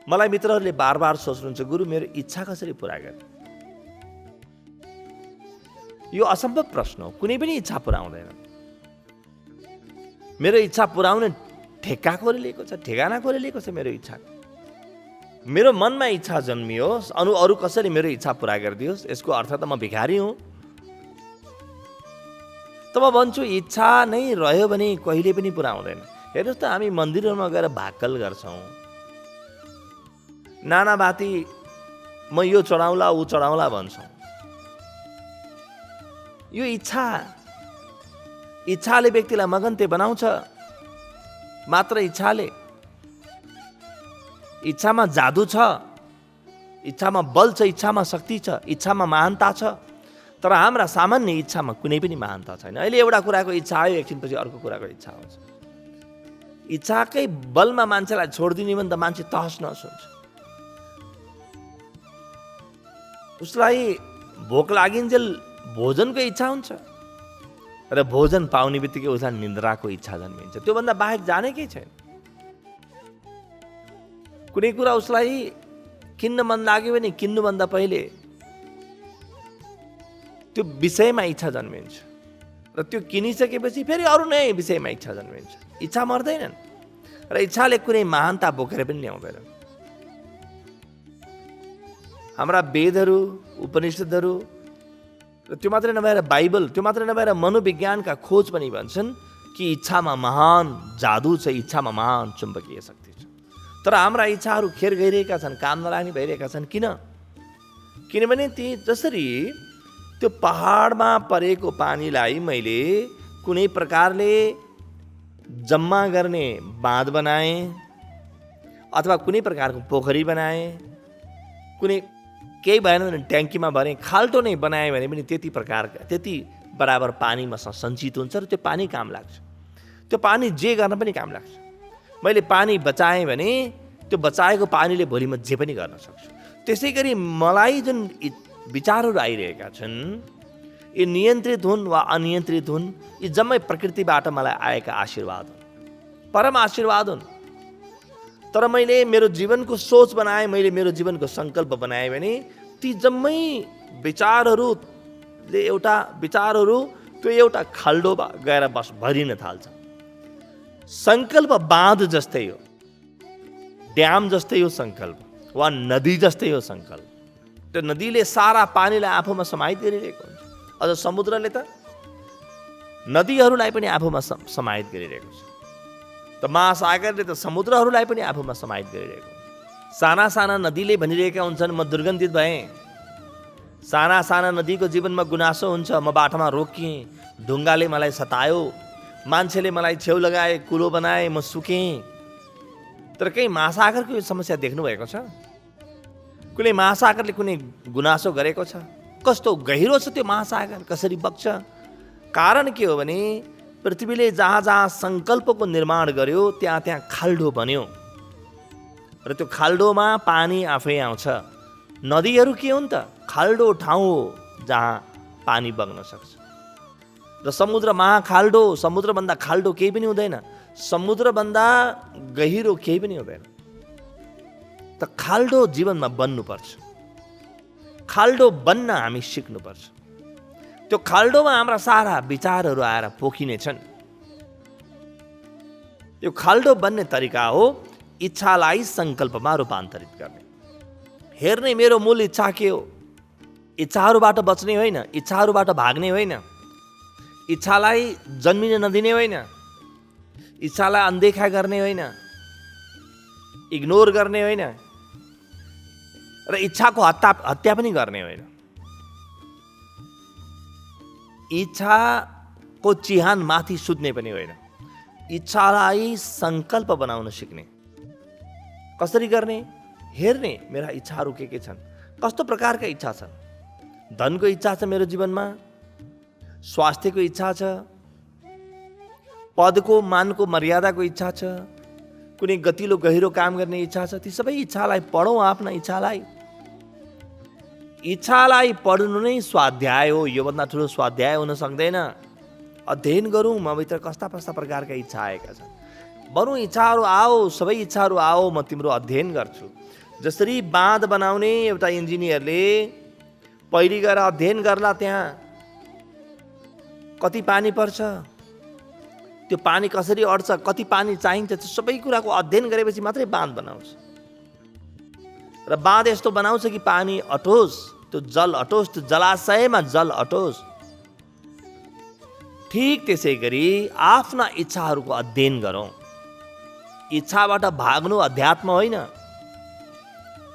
मलाई मित्रहरूले बार बार सोच्नुहुन्छ, गुरु मेरो इच्छा कसरी पुरा गर्ने? यो असम्भव प्रश्न हो। कुनै पनि इच्छा पुरा हुँदैन। मेरो इच्छा पुराउने ठेक्का कसले लिएको छ? ठेगाना कसले लिएको छ मेरो इच्छा? मेरो मनमा इच्छा जन्मियोस्, अरू कसैले मेरो इच्छा पुरा गरिदियोस्, यसको अर्थ त म भिखारी हुँ। त म भन्छु इच्छा नै रह्यो भने कहिले पनि पुरा हुँदैन। हेर्नुहोस् त, हामी मन्दिरहरूमा गएर भाकल गर्छौँ, नाना बाती म यो चढाउला ऊ चढाउला भन्छौँ। यो इच्छाले व्यक्तिलाई मगन्ते बनाउँछ। मात्र इच्छामा जादु छ, इच्छामा बल छ, इच्छामा शक्ति छ, इच्छामा महानता छ। तर हाम्रा सामान्य इच्छामा कुनै पनि महानता छैन। अहिले एउटा कुराको इच्छा आयो, एकछिनपछि अर्को कुराको इच्छा आउँछ। इच्छाकै बलमा मान्छेलाई छोडिदिने भने त मान्छे तहस नहस हुन्छ। उसलाई भोक लागिन्जेल भोजनको इच्छा हुन्छ र भोजन पाउने बित्तिकै उसलाई निन्द्राको इच्छा जन्मिन्छ। त्योभन्दा बाहेक जाने केही छैन। कुनै कुरा उसलाई किन्न मन लाग्यो भने किन्नुभन्दा पहिले त्यो विषयमा इच्छा जन्मिन्छ र त्यो किनिसकेपछि फेरि अरू नयाँ विषयमा इच्छा जन्मिन्छ। इच्छा मर्दैनन् र इच्छाले कुनै महानता बोकेर पनि ल्याउँदैन। हाम्रा वेदहरू, उपनिषदहरू र त्यो मात्रै नभएर बाइबल, त्यो मात्रै नभएर मनोविज्ञानका खोज पनि भन्छन् कि इच्छामा महान जादु छ, इच्छामा महान चुम्बकीय शक्ति छ। तर हाम्रा इच्छाहरू खेर गइरहेका छन्, काम नलाग्ने भइरहेका छन्। किनभने ती जसरी त्यो पहाडमा परेको पानीलाई मैले कुनै प्रकारले जम्मा गर्ने बाँध बनाएँ अथवा कुनै प्रकारको पोखरी बनाएँ, कुनै केही भएन भने ट्याङ्कीमा भरे, खाल्टो नै बनाएँ भने पनि त्यति बराबर पानीमा सञ्चित हुन्छ र त्यो पानी काम लाग्छ। त्यो पानी जे गर्न पनि काम लाग्छ। मैले पानी बचाएँ भने त्यो बचाएको पानीले भोलि म जे पनि गर्न सक्छु। त्यसै गरी मलाई जुन विचारहरू आइरहेका छन्, यी नियन्त्रित हुन् वा अनियन्त्रित हुन्, यी जम्मै प्रकृतिबाट मलाई आएका आशीर्वाद हुन्, परम आशीर्वाद हुन्। तर मैले मेरो जीवनको सोच बनाएँ, मैले मेरो जीवनको सङ्कल्प बनाएँ भने ती जम्मै विचारहरू त्यो एउटा खाल्डोमा गएर भरिन थाल्छ। सङ्कल्प बाँध जस्तै हो, ड्याम जस्तै हो सङ्कल्प, वा नदी जस्तै हो सङ्कल्प। त्यो नदीले सारा पानीलाई आफूमा समाहित गरिरहेको हुन्छ। अझ समुद्रले त नदीहरूलाई पनि आफूमा समाहित गरिरहेको छ। त महासागरले त समुद्रहरूलाई पनि आफूमा समाहित गरिरहेको हुन्छ। साना साना नदीले भनिरहेका हुन्छन्, म दुर्गन्धित भएँ। साना साना नदीको जीवनमा गुनासो हुन्छ, म बाटोमा रोकिएँ, ढुङ्गाले मलाई सतायो, मान्छेले मलाई छेउ लगाए, कुलो बनाए, म सुकेँ। तर कहीँ महासागरको यो समस्या देख्नुभएको छ? कुनै महासागरले कुनै गुनासो गरेको छ? कस्तो गहिरो छ त्यो महासागर, कसरी बग्छ? कारण के हो भने पृथ्वीले जहाँ जहाँ सङ्कल्पको निर्माण गर्यो त्यहाँ त्यहाँ खाल्डो बन्यो र त्यो खाल्डोमा पानी आफै आउँछ। नदीहरू के हुन् त? खाल्डो ठाउँ हो जहाँ पानी बग्न सक्छ। र समुद्र महाखाल्डो, समुद्रभन्दा खाल्डो केही पनि हुँदैन, समुद्रभन्दा गहिरो केही पनि हुँदैन। त खाल्डो जीवनमा बन्नुपर्छ। खाल्डो बन्न हामी सिक्नुपर्छ। त्यो खाल्डोमा हाम्रा सारा विचारहरू आएर पोखिनेछन्। यो खाल्डो बन्ने तरिका हो इच्छालाई सङ्कल्पमा रूपान्तरित गर्ने। हेर्ने मेरो मूल इच्छा के हो? इच्छाहरूबाट बच्ने होइन, इच्छाहरूबाट भाग्ने होइन, इच्छालाई जन्मिन नदिने होइन, इच्छालाई अनदेखा गर्ने होइन, इग्नोर गर्ने होइन र इच्छाको हत्या पनि गर्ने होइन। इच्छाको चिहान माथि सुत्ने पनि होइन। इच्छालाई सङ्कल्प बनाउन सिक्ने। कसरी गर्ने? हेर्ने मेरा इच्छाहरू के छन्, कस्तो प्रकारका इच्छा छन्। धनको इच्छा छ मेरो जीवनमा, स्वास्थ्यको इच्छा छ, पदको मानको मर्यादाको इच्छा छ, कुनै गतिलो गहिरो काम गर्ने इच्छा छ। ती सबै इच्छालाई पढौँ। आफ्ना इच्छालाई पढ्नु नै स्वाध्याय हो। योभन्दा ठुलो स्वाध्याय हुन सक्दैन। अध्ययन गरौँ मभित्र कस्ता कस्ता प्रकारका इच्छा आएका छन्। बरु इच्छाहरू आओ, सबै इच्छाहरू आओ, म तिम्रो अध्ययन गर्छु। जसरी बाँध बनाउने एउटा इन्जिनियरले पहिले गएर अध्ययन गर्ला त्यहाँ कति पानी पर्छ, त्यो पानी कसरी अट्छ, कति पानी चाहिन्छ, त्यो सबै कुराको अध्ययन गरेपछि मात्रै बाँध बनाउँछ। र बाँध यस्तो बनाउँछ कि पानी अटोस्, त्यो जल अटोस्, त्यो जलाशयमा जल अटोस्। ठिक त्यसै गरी आफ्ना इच्छाहरूको अध्ययन गरौँ। इच्छाबाट भाग्नु अध्यात्म होइन,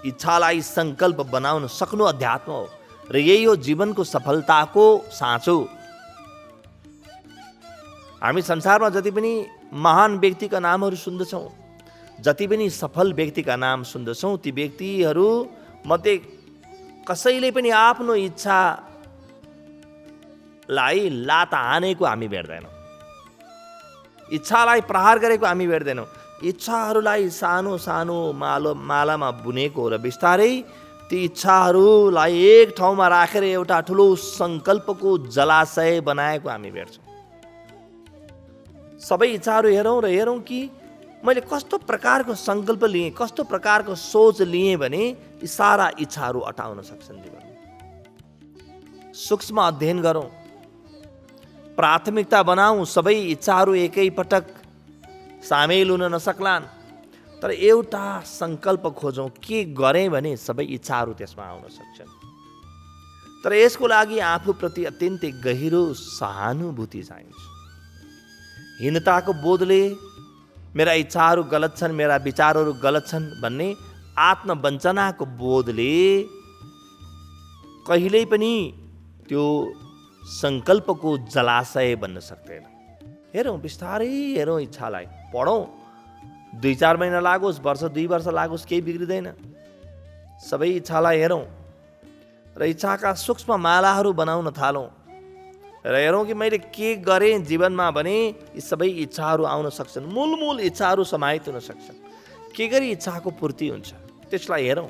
इच्छालाई सङ्कल्प बनाउन सक्नु अध्यात्म हो। र यही हो जीवनको सफलताको साँचो। हामी संसारमा जति पनि महान व्यक्तिका नामहरू सुन्दछौँ, जति पनि सफल व्यक्तिका नाम सुन्दछौँ, ती व्यक्तिहरू मध्ये कसैले पनि आफ्नो इच्छालाई लात हानेको हामी भेट्दैनौँ, इच्छालाई प्रहार गरेको हामी भेट्दैनौँ। इच्छाहरूलाई सानो सानो मालामा बुनेको र बिस्तारै ती इच्छाहरूलाई एक ठाउँमा राखेर एउटा ठुलो सङ्कल्पको जलाशय बनाएको हामी भेट्छौँ। सबै इच्छाहरू हेरौँ र हेरौँ कि मैले कस्तो प्रकारको सङ्कल्प लिएँ, कस्तो प्रकारको सोच लिएँ भने यी सारा इच्छाहरू अटाउन सक्छन् जीवनमा। सूक्ष्म अध्ययन गरौँ, प्राथमिकता बनाऊ। सबै इच्छाहरू एकै पटक सामेल हुन नसक्लान्, तर एउटा सङ्कल्प खोजौँ, के गरेँ भने सबै इच्छाहरू त्यसमा आउन सक्छन्। तर यसको लागि आफूप्रति अत्यन्तै गहिरो सहानुभूति चाहिन्छ। हीनताको बोधले मेरा इच्छाहरू गलत छन्, मेरा विचारहरू गलत छन् भन्ने आत्मवञ्चनाको बोधले कहिल्यै पनि त्यो सङ्कल्पको जलाशय बन्न सक्दैन। हेरौँ, बिस्तारै हेरौँ, इच्छालाई पढौँ। 2-4 महिना लागोस्, वर्ष 2 वर्ष लागोस्, केही बिग्रिँदैन। सबै इच्छालाई हेरौँ र इच्छाका सूक्ष्म मालाहरू बनाउन थालौँ र हेरौँ कि मैले के गरेँ जीवनमा भने यी सबै इच्छाहरू आउन सक्छन्, मूल इच्छाहरू समाहित हुन सक्छन्। के गरी इच्छाको पूर्ति हुन्छ त्यसलाई हेरौँ।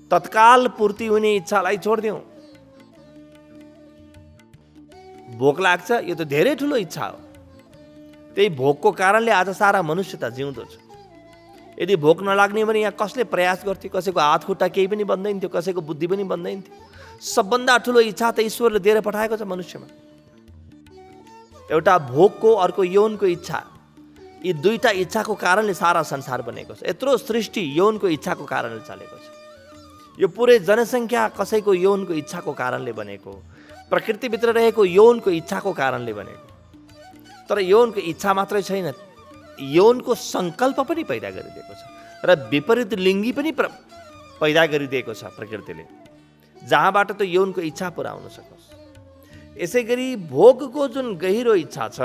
तत्काल पूर्ति हुने इच्छालाई छोडिदिउँ। भोक लाग्छ, यो त धेरै ठुलो इच्छा हो। त्यही भोकको कारणले आज सारा मनुष्यता जिउँदो छ। यदि भोक नलाग्ने भने यहाँ कसले प्रयास गर्थ्यो? कसैको हात खुट्टा केही पनि बन्दैन थियो, कसैको बुद्धि पनि बन्दैन थियो। सबभन्दा ठुलो इच्छा त ईश्वरले दिएर पठाएको छ मनुष्यमा। एउटा भोकको, अर्को यौनको इच्छा, यी दुईटा इच्छाको कारणले सारा संसार बनेको छ। यत्रो सृष्टि यौनको इच्छाको कारणले चलेको छ। यो पुरै जनसङ्ख्या कसैको यौनको इच्छाको कारणले बनेको, प्रकृतिभित्र रहेको यौनको इच्छाको कारणले बनेको। तर यौनको इच्छा मात्रै छैन, यौनको सङ्कल्प पनि पैदा गरिदिएको छ र विपरीत लिङ्गी पनि पैदा गरिदिएको छ प्रकृतिले, जहाँबाट त यौनको इच्छा पुरा हुन सकोस्। यसै गरी भोगको जुन गहिरो इच्छा छ,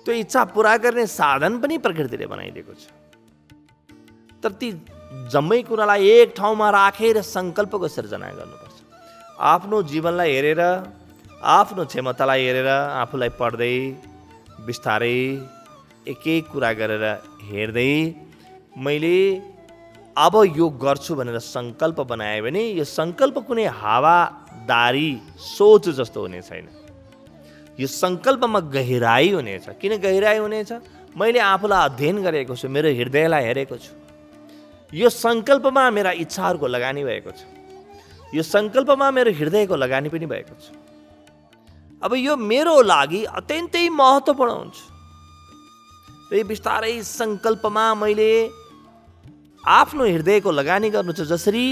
त्यो इच्छा पुरा गर्ने साधन पनि प्रकृतिले बनाइदिएको छ। तर ती जम्मै कुरालाई एक ठाउँमा राखेर सङ्कल्पको सिर्जना गर्नुपर्छ। आफ्नो जीवनलाई हेरेर, आफ्नो क्षमतालाई हेरेर, आफूलाई पढ्दै बिस्तारै एक एक कुरा गरेर हेर्दै मैले अब यो गर्छु भनेर सङ्कल्प बनाएँ भने यो सङ्कल्प कुनै हावादारी सोच जस्तो हुने छैन। यो सङ्कल्पमा गहिराई हुनेछ। किन गहिराई हुनेछ? मैले आफूलाई अध्ययन गरेको छु, मेरो हृदयलाई हेरेको छु। यो सङ्कल्पमा मेरा इच्छाहरूको लगानी भएको छ। यो सङ्कल्पमा मेरो हृदयको लगानी पनि भएको छ। अब यो मेरो लागि अत्यन्तै महत्त्वपूर्ण हुन्छ। र बिस्तारै सङ्कल्पमा मैले आफ्नो हृदयको लगानी गर्नु छ। जसरी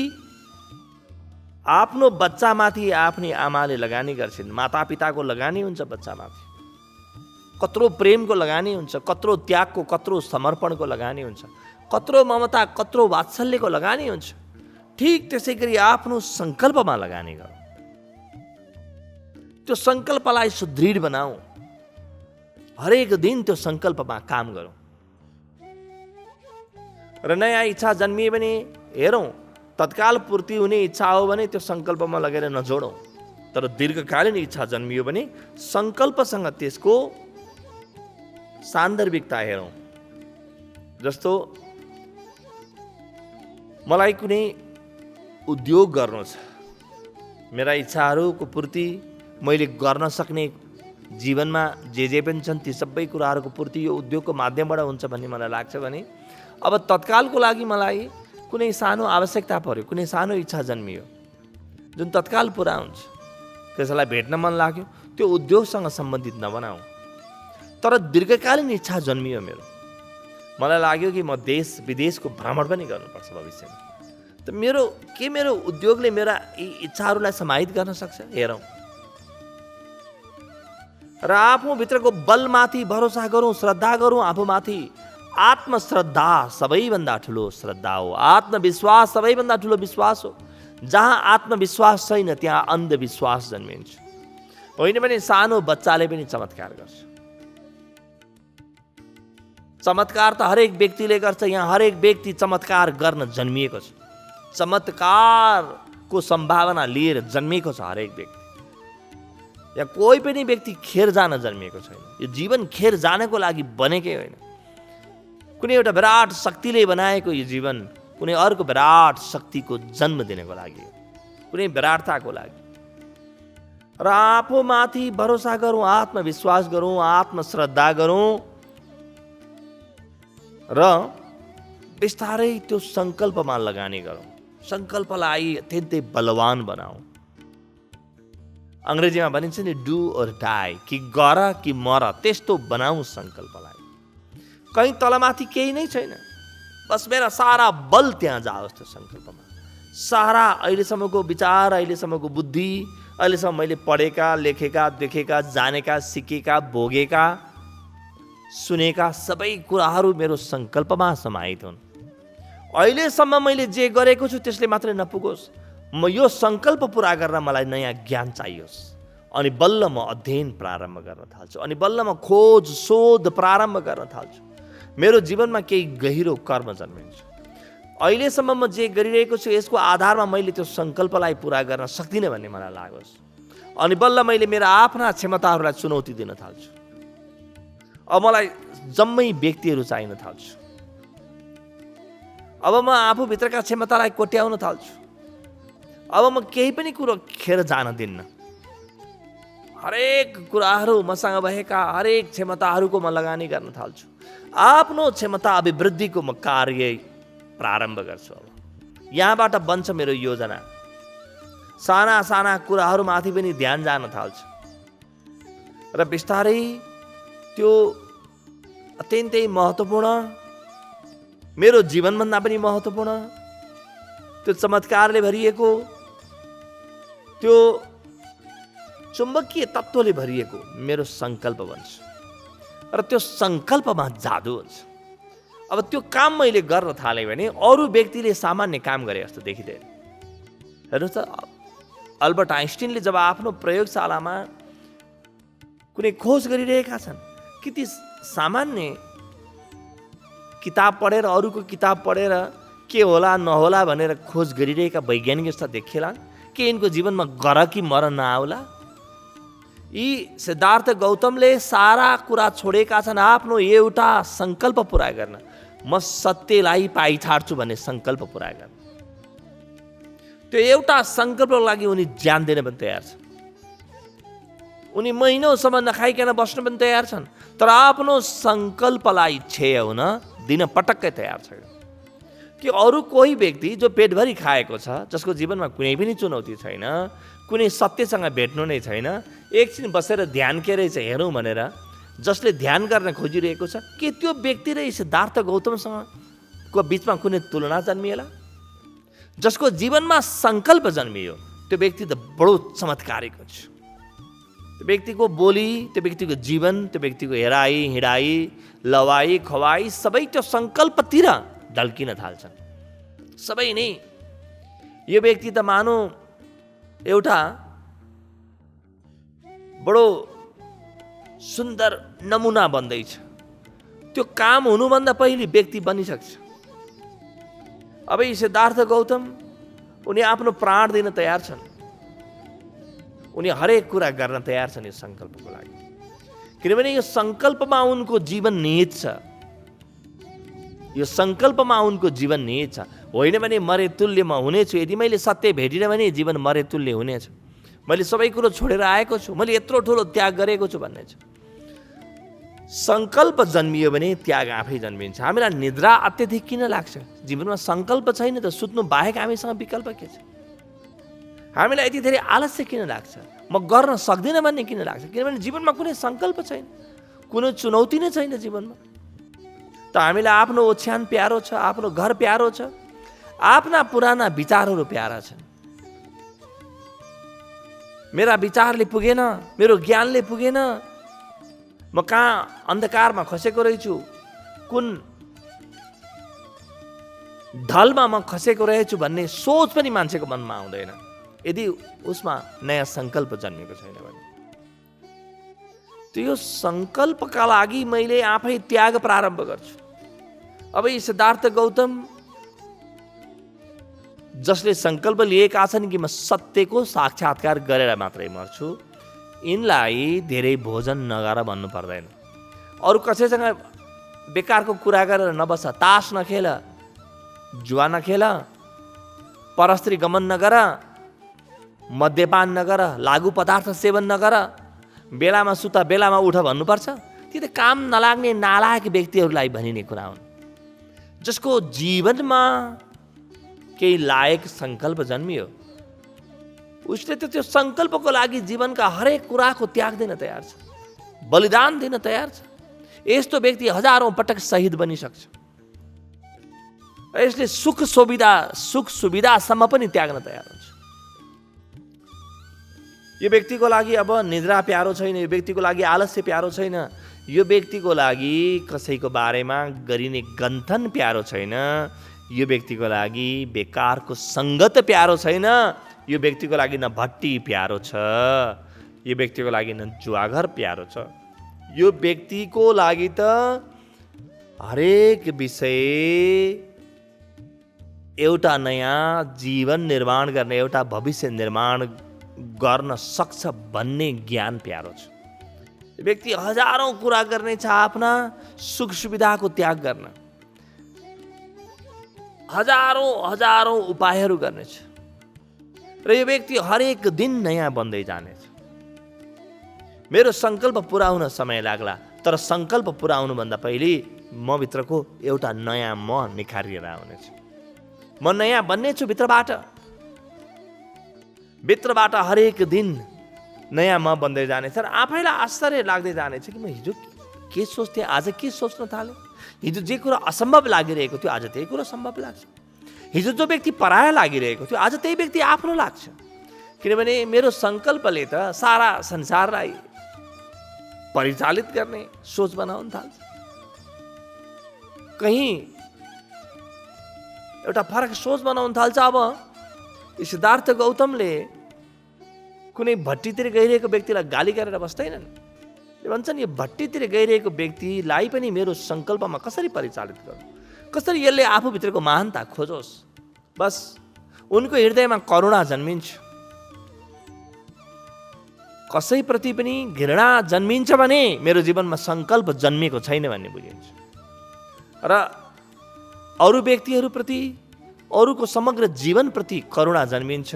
आफ्नो बच्चामाथि आफ्नी आमाले लगानी गर्छिन्, मातापिताको लगानी हुन्छ बच्चामाथि, कत्रो प्रेमको लगानी हुन्छ, कत्रो त्यागको, कत्रो समर्पणको लगानी हुन्छ, कत्रो ममता, कत्रो वात्सल्यको लगानी हुन्छ। ठिक त्यसै गरी आफ्नो सङ्कल्पमा लगानी गरौँ। त्यो सङ्कल्पलाई सुदृढ बनाऊ। हरेक दिन त्यो सङ्कल्पमा काम गरौँ। र नयाँ इच्छा जन्मिए भने हेरौँ, तत्काल पूर्ति हुने इच्छा हो भने त्यो सङ्कल्पमा लगेर नजोडौँ। तर दीर्घकालीन इच्छा जन्मियो भने सङ्कल्पसँग त्यसको सान्दर्भिकता हेरौँ। जस्तो मलाई कुनै उद्योग गर्नु छ, मेरा इच्छाहरूको पूर्ति मैले गर्न सक्ने जीवनमा जे पनि छन् ती सबै कुराहरूको पूर्ति यो उद्योगको माध्यमबाट हुन्छ भन्ने मलाई लाग्छ भने अब तत्कालको लागि मलाई कुनै सानो आवश्यकता पर्यो, कुनै सानो इच्छा जन्मियो जुन तत्काल पुरा हुन्छ, त्यसलाई भेट्न मन लाग्यो, त्यो उद्योगसँग सम्बन्धित नबनाऊ। तर दीर्घकालीन इच्छा जन्मियो मेरो, मलाई लाग्यो कि म देश विदेशको भ्रमण पनि गर्नुपर्छ भविष्यमा, त मेरो उद्योगले मेरा यी इच्छाहरूलाई समाहित गर्न सक्छ? हेरौँ र आफूभित्रको बलमाथि भरोसा गरौँ, श्रद्धा गरौँ आफूमाथि। आत्मश्रद्धा सबैभन्दा ठुलो श्रद्धा हो, आत्मविश्वास सबैभन्दा ठुलो विश्वास हो। जहाँ आत्मविश्वास छैन त्यहाँ अन्धविश्वास जन्मिन्छ। होइन भने सानो बच्चाले पनि चमत्कार गर्छ। चमत्कार त हरेक व्यक्तिले गर्छ, यहाँ हरेक व्यक्ति चमत्कार गर्न जन्मिएको छ, चमत्कारको सम्भावना लिएर जन्मिएको छ हरेक व्यक्ति। यहाँ कोही पनि व्यक्ति खेर जान जन्मिएको छैन, यो जीवन खेर जानको लागि बनेकै होइन। कुनै एउटा विराट शक्तिले बनाएको यो जीवन कुनै अर्को विराट शक्तिको जन्म दिनको लागि, कुनै विराटताको लागि। र आफूमाथि भरोसा गरौँ, आत्मविश्वास गरौँ, आत्मश्रद्धा गरौँ र बिस्तारै त्यो सङ्कल्पमा लगानी गरौँ। सङ्कल्पलाई अत्यन्तै बलवान बनाऊ। अङ्ग्रेजीमा भनिन्छ नि डु ओर डाई, कि गर कि मर, त्यस्तो बनाऊ सङ्कल्पलाई। कहीँ तलमाथि केही नै छैन, बस मेरा सारा बल त्यहाँ जाओस् त्यो सङ्कल्पमा। सारा अहिलेसम्मको विचार, अहिलेसम्मको बुद्धि, अहिलेसम्म मैले पढेका, लेखेका, देखेका, जानेका, सिकेका, भोगेका, सुनेका सबै कुराहरू मेरो सङ्कल्पमा समाहित हुन्। अहिलेसम्म मैले जे गरेको छु त्यसले मात्रै नपुगोस्, म यो सङ्कल्प पुरा गर्न मलाई नयाँ ज्ञान चाहियोस्। अनि बल्ल म अध्ययन प्रारम्भ गर्न थाल्छु, अनि बल्ल म खोज शोध प्रारम्भ गर्न थाल्छु। मेरो जीवनमा केही गहिरो कर्म जन्मिन्छ। अहिलेसम्म म जे गरिरहेको छु यसको आधारमा मैले त्यो सङ्कल्पलाई पुरा गर्न सक्दिनँ भन्ने मलाई लागोस्। अनि बल्ल मैले मेरा आफ्ना क्षमताहरूलाई चुनौती दिन थाल्छु। अब मलाई जम्मै व्यक्तिहरू चाहिन थाल्छु। अब म आफूभित्रका क्षमतालाई कोट्याउन थाल्छु। अब म केही पनि कुरो खेर जान दिन्न। हरेक कुराहरू मसँग भएका हरेक क्षमताहरूको म लगानी गर्न थाल्छु। आफ्नो क्षमता अभिवृद्धिको म कार्य प्रारम्भ गर्छु। अब यहाँबाट बन्छ मेरो योजना। साना साना कुराहरूमाथि पनि ध्यान जान थाल्छ र बिस्तारै त्यो अत्यन्तै महत्त्वपूर्ण, मेरो जीवनभन्दा पनि महत्त्वपूर्ण, त्यो चमत्कारले भरिएको, त्यो चुम्बकीय तत्त्वले भरिएको मेरो सङ्कल्प बन्छ र त्यो सङ्कल्पमा जादु हुन्छ। अब त्यो काम मैले गर्न थालेँ भने अरू व्यक्तिले सामान्य काम गरे जस्तो देखिँदैन। हेर्नुहोस् त, अल्बर्ट आइन्स्टिनले जब आफ्नो प्रयोगशालामा कुनै खोज गरिरहेका छन्, कि ती सामान्य किताब पढेर, अरूको किताब पढेर के होला नहोला भनेर खोज गरिरहेका वैज्ञानिक जस्ता देखिएला कि यिनको जीवनमा गर कि मर नआउला? यी सिद्धार्थ गौतमले सारा कुरा छोडेका छन् आफ्नो एउटा सङ्कल्प पुरा गर्न। म सत्यलाई पाइछाड्छु भन्ने सङ्कल्प पुरा गर्न। त्यो एउटा सङ्कल्पको लागि उनी ज्यान दिन पनि तयार छन्। उनी महिनौसम्म नखाइकन बस्न पनि तयार छन्, तर आफ्नो सङ्कल्पलाई क्षय हुन दिन पटक्कै तयार छैन। कि अरू कोही व्यक्ति जो पेटभरि खाएको छ, जसको जीवनमा कुनै पनि चुनौती छैन, कुनै सत्यसँग भेट्नु नै छैन, एकछिन बसेर ध्यान के रहेछ हेरौँ भनेर जसले ध्यान गर्न खोजिरहेको छ, के त्यो व्यक्ति र सिद्धार्थ गौतमसँगको बिचमा कुनै तुलना जन्मिएला? जसको जीवनमा सङ्कल्प जन्मियो त्यो व्यक्ति त बडो चमत्कारिक हुन्छ। त्यो व्यक्तिको बोली, त्यो व्यक्तिको जीवन, त्यो व्यक्तिको हेराइ हिँडाइ, लवाई खवाई सबै त्यो सङ्कल्पतिर ढल्किन थाल्छन्। सबै नै यो व्यक्ति त मानौ एउटा बडो सुन्दर नमुना बन्दैछ। त्यो काम हुनुभन्दा पहिले व्यक्ति बनिसक्छ। अब यी सिद्धार्थ गौतम उनी आफ्नो प्राण दिन तयार छन्। उनी हरेक कुरा गर्न तयार छन् यो सङ्कल्पको लागि, किनभने यो सङ्कल्पमा उनको जीवन निहित छ। यो सङ्कल्पमा उनको जीवन निहित छ। होइन भने मरे तुल्य म हुनेछु, यदि मैले सत्य भेटिनँ भने जीवन मरे तुल्य हुनेछ। मैले सबै कुरो छोडेर आएको छु, मैले यत्रो ठुलो त्याग गरेको छु भन्ने छ। सङ्कल्प जन्मियो भने त्याग आफै जन्मिन्छ। हामीलाई निद्रा अत्यधिक किन लाग्छ? जीवनमा सङ्कल्प छैन त सुत्नु बाहेक हामीसँग विकल्प के छ? हामीलाई यति धेरै आलस्य किन लाग्छ? म गर्न सक्दिनँ भन्ने किन लाग्छ? किनभने जीवनमा कुनै सङ्कल्प छैन, कुनै चुनौती नै छैन जीवनमा। त हामीलाई आफ्नो ओछ्यान प्यारो छ, आफ्नो घर प्यारो छ, आफ्ना पुराना विचारहरू प्यारा छन्। मेरा विचारले पुगेन, मेरो ज्ञानले पुगेन, म कहाँ अन्धकारमा खसेको रहेछु, कुन ढलमा म खसेको रहेछु भन्ने सोच पनि मान्छेको मनमा आउँदैन यदि उसमा नयाँ सङ्कल्प जन्मेको छैन भने। त्यो सङ्कल्पका लागि मैले आफै त्याग प्रारम्भ गर्छु। अब यी सिद्धार्थ गौतम जसले सङ्कल्प लिएका छन् कि म सत्यको साक्षात्कार गरेर मात्रै मर्छु, यिनलाई धेरै भोजन नगर भन्नु पर्दैन। अरू कसैसँग बेकारको कुरा गरेर नबस, तास नखेल, जुवा नखेल, परस्त्री गमन नगर, मद्यपान नगर, लागु पदार्थ सेवन नगर, बेलामा सुत बेलामा उठ भन्नुपर्छ। ती त काम नलाग्ने नालायक व्यक्तिहरूलाई भनिने कुरा हुन्। जसको जीवनमा केही लायक सङ्कल्प जन्मियो, उसले त त्यो सङ्कल्पको लागि जीवनका हरेक कुराको त्याग दिन तयार छ, बलिदान दिन तयार छ। यस्तो व्यक्ति हजारौँ पटक शहीद बनिसक्छ। यसले सुख सुविधासम्म पनि त्याग्न तयार हुन्छ। यो व्यक्तिको लागि अब निद्रा प्यारो छैन, यो व्यक्तिको लागि आलस्य प्यारो छैन, यो व्यक्तिको लागि कसैको बारेमा गरिने गन्थन प्यारो छैन, यो व्यक्तिको लागि बेकारको सङ्गत प्यारो छैन, यो व्यक्तिको लागि न भट्टी प्यारो छ, यो व्यक्तिको लागि न जुवाघर प्यारो छ। यो व्यक्तिको लागि त हरेक विषय एउटा नयाँ जीवन निर्माण गर्ने, एउटा भविष्य निर्माण गर्न सक्छ भन्ने ज्ञान प्यारो छ। यो व्यक्ति हजारौँ कुरा गर्ने छ, आफ्ना सुख सुविधाको त्याग गर्न हजारौँ उपायहरू गर्नेछ, र यो व्यक्ति हरेक दिन नयाँ बन्दै जानेछ। मेरो सङ्कल्प पुरा हुन समय लाग्ला, तर सङ्कल्प पुरा हुनुभन्दा पहिले म भित्रको एउटा नयाँ म निखारिएर आउनेछ। म नयाँ बन्नेछु भित्रबाट हरेक दिन नयाँ म बन्दै जानेछ। र आफैलाई आश्चर्य लाग्दै जानेछ कि म हिजो के सोच्थेँ, आज के सोच्न थालेँ। हिजो जे कुरा असम्भव लागिरहेको थियो, आज त्यही कुरा सम्भव लाग्छ। हिजो जो व्यक्ति पराया लागिरहेको थियो, आज त्यही व्यक्ति आफ्नो लाग्छ। किनभने मेरो सङ्कल्पले त सारा संसारलाई परिचालित गर्ने सोच बनाउन थाल्छ। कहीँ एउटा फरक सोच बनाउन थाल्छ। अब सिद्धार्थ गौतमले कुनै भट्टीतिर गइरहेको व्यक्तिलाई गाली गरेर बस्दैनन्। भन्छन् यो भट्टीतिर गइरहेको व्यक्तिलाई पनि मेरो सङ्कल्पमा कसरी परिचालित गर्नु, कसरी यसले आफूभित्रको महानता खोजोस्। बस उनको हृदयमा करुणा जन्मिन्छ, कसैप्रति पनि घृणा जन्मिन्छ भने मेरो जीवनमा सङ्कल्प जन्मिएको छैन भन्ने बुझिन्छ। र अरू व्यक्तिहरूप्रति, अरूको समग्र जीवनप्रति करुणा जन्मिन्छ,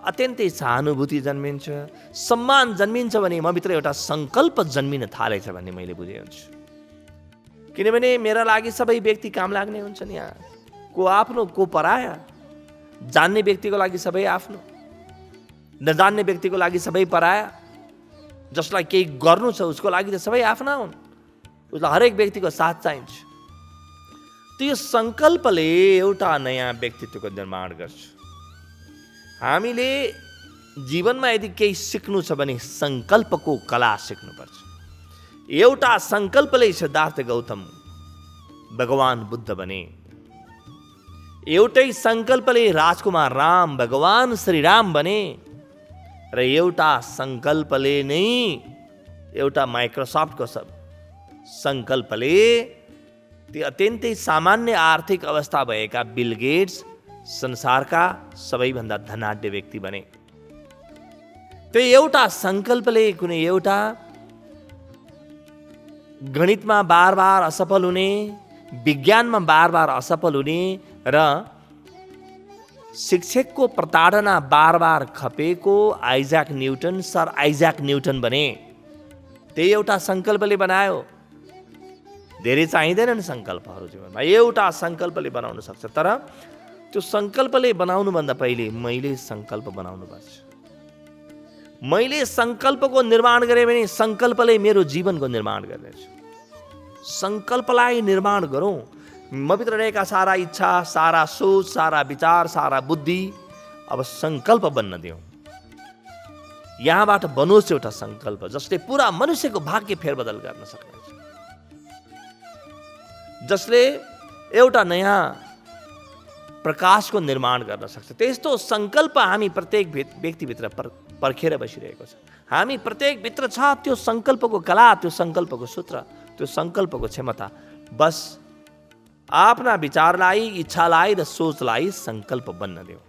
अत्यन्तै सहानुभूति जन्मिन्छ, सम्मान जन्मिन्छ भने म भित्र एउटा सङ्कल्प जन्मिन थालेछ भन्ने मैले बुझेको छु। किनभने मेरा लागि सबै व्यक्ति काम लाग्ने हुन्छन्। यहाँ को आफ्नो को पराया, जान्ने व्यक्तिको लागि सबै आफ्नो, नजान्ने व्यक्तिको लागि सबै पराया, जसलाई केही गर्नु छ उसको लागि त सबै आफ्ना हुन्, उसलाई हरेक व्यक्तिको साथ चाहिन्छ। त्यो सङ्कल्पले एउटा नयाँ व्यक्तित्वको निर्माण गर्छ। हामीले जीवनमा यदि केही सिक्नु छ भने सङ्कल्पको कला सिक्नुपर्छ। एउटा सङ्कल्पले सिद्धार्थ गौतम भगवान बुद्ध बने, एउटै सङ्कल्पले राजकुमार राम भगवान श्रीराम बने, र एउटा सङ्कल्पले नै एउटा माइक्रोसफ्टको सङ्कल्पले ती अत्यन्तै सामान्य आर्थिक अवस्था भएका बिल गेट्स संसारका सबैभन्दा धनाढ्य व्यक्ति बने। त्यो एउटा सङ्कल्पले कुनै एउटा गणितमा बार बार असफल हुने, विज्ञानमा बार बार असफल हुने र शिक्षकको प्रताडना बार बार खपेको सर आइज्याक न्युटन बने। त्यही एउटा सङ्कल्पले बनायो। धेरै चाहिँदैनन् सङ्कल्पहरू जीवनमा, एउटा सङ्कल्पले बनाउन सक्छ। तर त्यो सङ्कल्पले बनाउनुभन्दा पहिले मैले सङ्कल्प बनाउनुपर्छ। मैले सङ्कल्पको निर्माण गरेँ भने सङ्कल्पले मेरो जीवनको निर्माण गर्नेछ। सङ्कल्पलाई निर्माण गरौँ। मभित्र रहेका सारा इच्छा, सारा सोच, सारा विचार, सारा बुद्धि अब सङ्कल्प बन्न दिउँ। यहाँबाट बनोस् एउटा सङ्कल्प जसले पुरा मनुष्यको भाग्य फेरबदल गर्न सक्नेछ, जसले एउटा नयाँ प्रकाशको निर्माण गर्न सक्छ। त्यस्तो सङ्कल्प हामी प्रत्येक व्यक्तिभित्र पर्खेर बसिरहेको छ। हामी प्रत्येक भित्र छ त्यो सङ्कल्पको कला, त्यो सङ्कल्पको सूत्र, त्यो सङ्कल्पको क्षमता। बस आफ्ना विचारलाई, इच्छालाई र सोचलाई सङ्कल्प बन्न देऊ।